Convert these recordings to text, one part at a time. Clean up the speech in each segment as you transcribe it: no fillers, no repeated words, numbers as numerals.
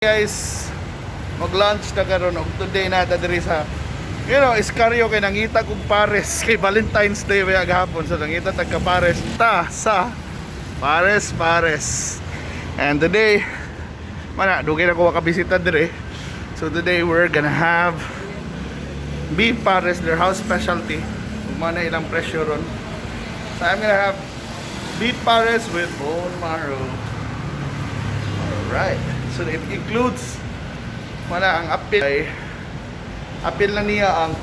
Guys, mag-lunch na karon og today nata diri sa Iscario kay nangita kog pares kay Valentine's Day waya gahapon, so nangita tagka pares ta sa pares. And today dugay na ko makabisita diri. So today we're gonna have beef pares, their house specialty. Umana ilang presyo ron. So I'm gonna have beef pares with bone marrow. Alright. So it includes ang apil na niya ang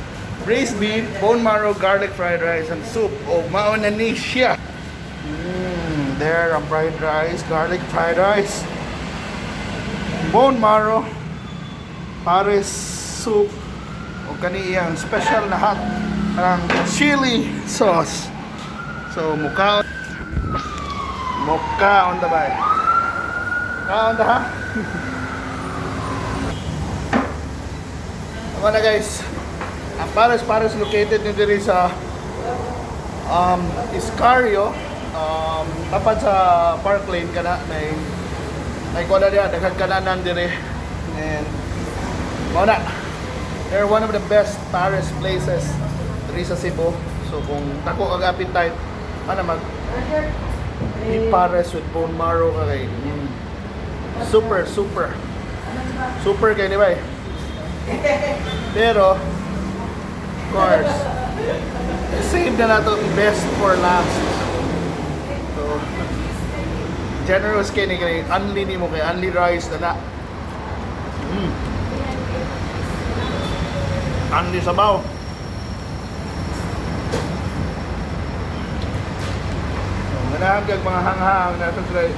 braised beef, bone marrow, garlic fried rice, and soup. O mauna ni siya. There ang fried rice, garlic fried rice, bone marrow, pares soup, o kaniyang special na hot ang chili sauce. So mukha on the bay. Mukha on the ha? Ako na guys, ang pares located nyo diri sa Iscario, tapat sa Park Lane kana may kuha diya daghang kananan diri. And muna, they're one of the best pares places diri sa Cebu. So kung tako kag appetite, mag pares with bone marrow kay super kay di ba? Pero of course save na nato best for last. So generous kay ni unli ni mo kay unli rice na unli sabaw. Ganahan kag mga hanghang nato try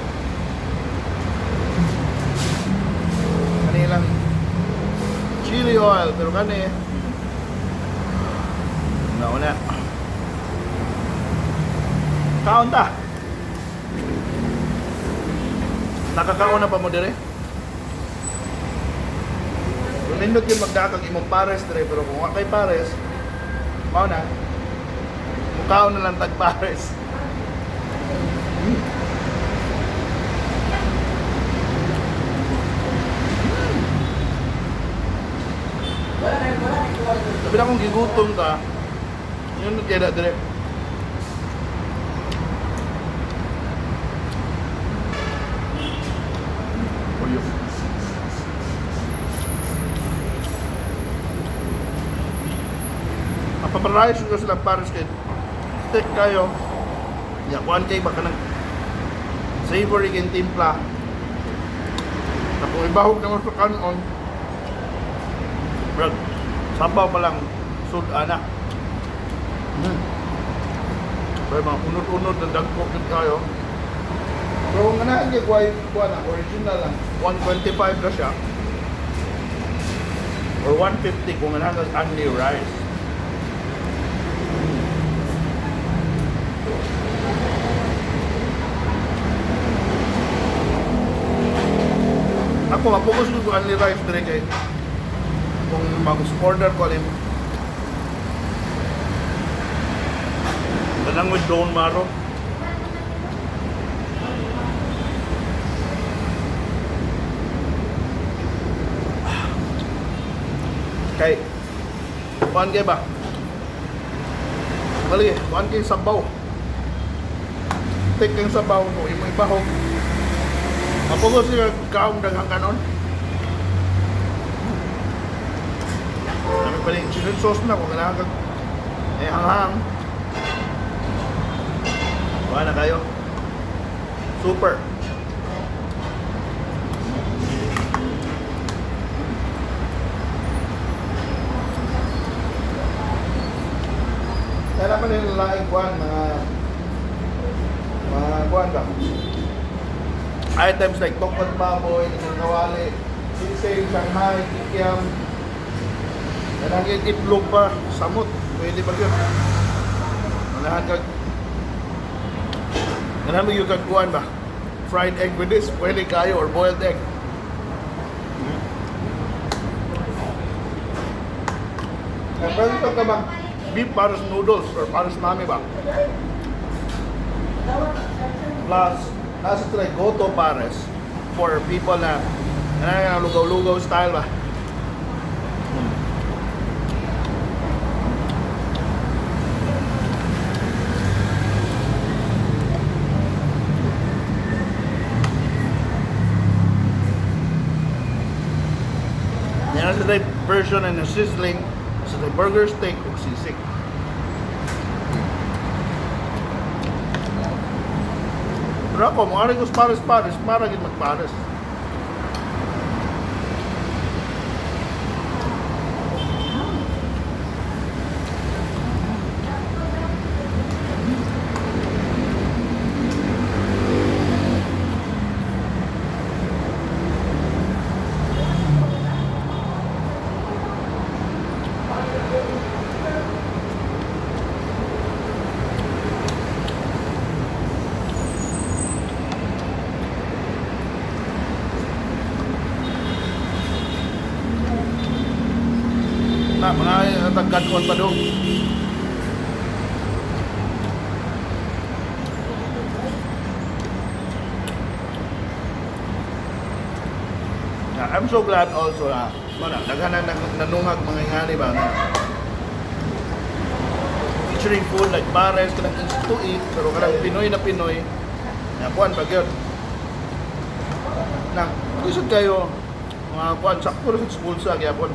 kanilang chili oil, pero kani nauna kaon ta nakakaon na pa mo dire. Kung nindot yung magdakag imong pares dire, pero kung wakay pares mao na mukaon na lang tag pares. Sabi na kung gigutom ka, yun kaya dire. Uyo. Mapaparais ko silang pares kay stick kayo. Yakuan kay baka ng savory kay timpla. Tapos ibahog naman sa kanon. Brad, sabaw pa lang sud-ana. Pero mga unod-unod na dagko kayo. Pero kung ganahan kayo kuha na, original lang, 125 na siya. Or 150 kung ganahan ka only rice. Ako, mapokus ko only rice dire kay kung mag-order ko alim ganang with bone marrow. Kay kuhan kayo ba? Bali, kuhan kayo sabaw. Take kang sabaw mo, imong ibahog. Mapugos yung kaong daghang kanon. Kami pala yung chili sauce na kung kailangan kag hanghang. Kuha na kayo. Super. Kaya naman yung laing kuhan, mga kuhan ka. Items like tokpat baboy, kawali, sisig, Shanghai, kikiam. Yan ang itlog pa, samot. Pwede ba yun? Ganahan mo yung kagkuhan ba? Fried egg with this, pwede kayo, or boiled egg. Pwede ito ka bang beef pares noodles or pares mami ba? Plus, nasa ito like goto pares for people na Yan, lugaw-lugaw style ba? Yan sa type version and sizzling sa type burger steak o sisig. Pero ako, mga ko pares-pares, para gid magpares. Na, mga tagkanuan pa doon. I'm so glad also na daghan na nanungag mga ingani ba na featuring food like pares kanang easy to eat pero kanang Pinoy na Pinoy na kuan pag yun na isod kayo mga kuan sakto rin sa bulsa gyapon.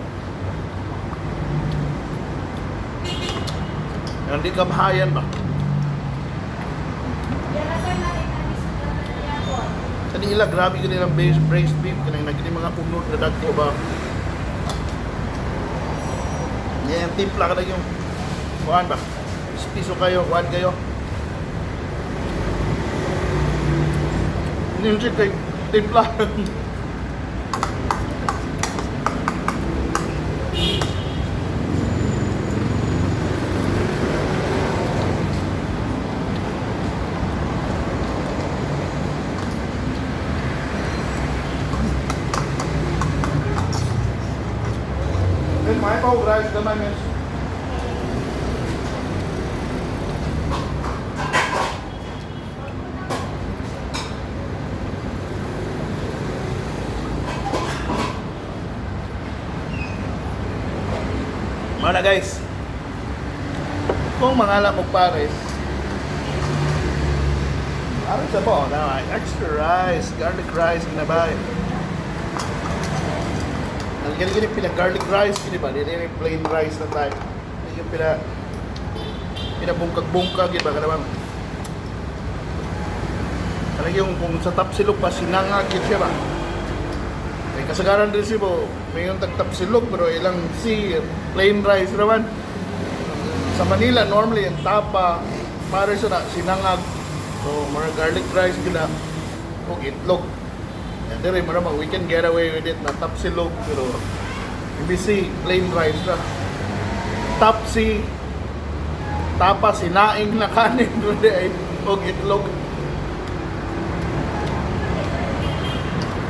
Hindi kabahayan ba? Kani ila grabe gani ang braised beef kanang nagini mga unod na dagko ba. Yan timpla kada yung kuan ba? Piso kayo, kuan kayo. Yung kay timpla. May pau rice naman yun. Mana guys, kung mangala mo pares, pares sa po, extra rice, garlic rice, kinabay. Gini pila garlic rice gini ba? Dili ni plain rice na tayo. Yung pila bungkag-bungkag gini ba kada bang. Ano yung kung sa tapsilog pa sinangag gid siya ba? May kasagaran din siya po. May yung tapsilog pero ilang plain rice naman. Sa Manila normally yung tapa para sa sinangag. So mga garlic rice gila o itlog. And there we can get away with it na tapsilog pero ibisi plain rice na tapsi tapa sinaing na kanin kundi ay og itlog.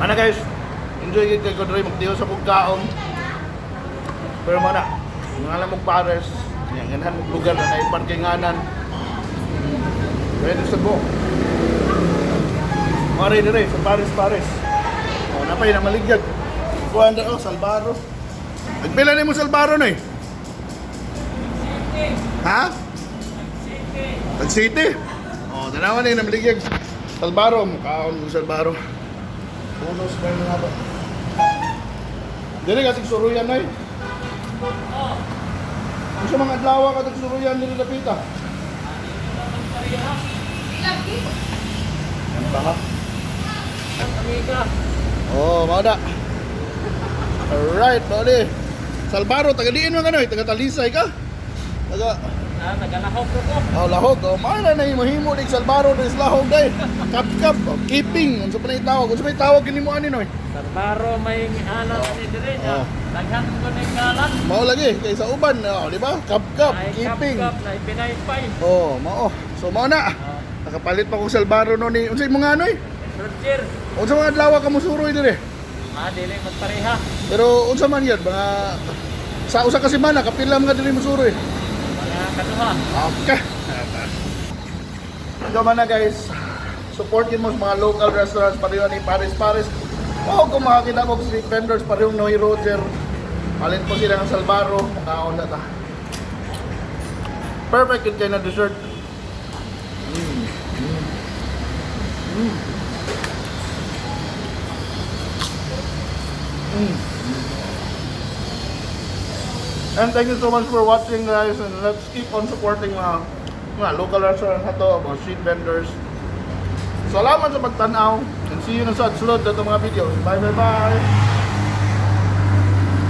Ano guys, enjoy kayo ko dre magtiyo sa pagkaon pero mana ngalan mo pares yan ganahan mo lugar na naiparkinganan pwede sa buong mare dire sa pares o napay na maligyag kuhan na salbaro nagpila na mo salbaro na eh ha? Tag City o tanawan na yun na maligyag salbaro mukhaon mo salbaro bonus pa yun nga ba dire kasing suruyan na eh kung sa mga adlawa ka tag suruyan nila napita yan pa ha? Oh, mau dah. Alright, boleh. Salbaro, taga diin mo kanoy, taga Talisay ka? Taga Lahog ko. Oh, lahog. Oh, mana na mahimo dig Salbaro des lahog day. Kap-kap, oh, keeping, unsa pa ni tawag? Unsa may tawag kini mo ani noy? Salbaro may anak ni dire niya. Daghan ko ning kalat. Mao lagi kay sa uban, oh, di ba? Kap-kap, keeping. Kap na pinaypay. Oh, mao. So mao na. Nakapalit pa ko Salbaro no ni unsay mga anoy? Roger. Unsa mga adlaw ka mosuroy dire? Dili magpareha. Pero unsa man yan mga sa usa ka semana kapila mga dili mosuroy? Mga kaduha. Okay. Ikaw man na guys, supportin mo sa mga local restaurants pareho ni Paris. O kung makakita ko street vendors, parehong Noy Roger. Alin po sila ng Salvaro, makaon na ta. Perfect yun kayo na dessert. And thank you so much for watching, guys, and let's keep on supporting mga local restaurants na to, mga street vendors. Salamat sa pagtanaw, and see you na sa sunod na mga videos. Bye bye bye!